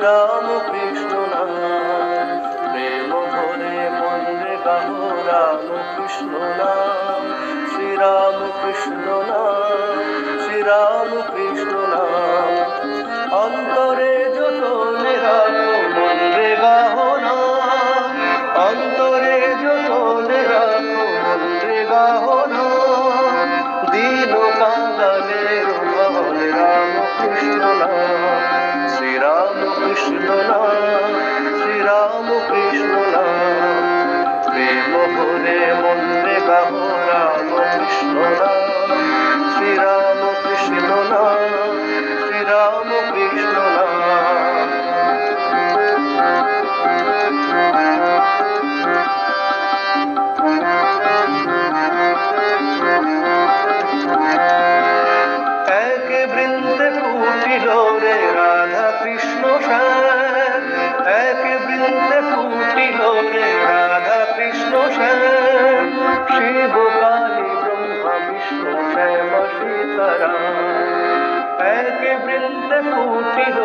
রাম কৃষ্ণ নাম, প্রেম ভরে মনে গাহো রাম কৃষ্ণ নাম, শ্রী রাম কৃষ্ণ নাম, শ্রী রাম কৃষ্ণ নাম। অন্তরে যত রাখো মনে গাহো নাম, অন্তরে যত রাখো মনে গাহো নাম। দীন কাঙালের মন রাম কৃষ্ণ নাম, শ্রী রাম কৃষ্ণ নাম, শ্রী রাম কৃষ্ণ নাম। প্রেম ভরে মনে গাহো রাম কৃষ্ণ নাম, শ্রী রাম কৃষ্ণ নাম, শ্রী রাম কৃষ্ণ নাম। এক বৃন্দে ফুটিল রে রাধা কৃষ্ণ শ্যাম, এক বৃন্দে ফুটিল রে রাধা কৃষ্ণ শ্যাম। শিব কালী ব্রহ্মা বিষ্ণু শ্যাম সীতারাম, এক বৃন্দে ফুটিল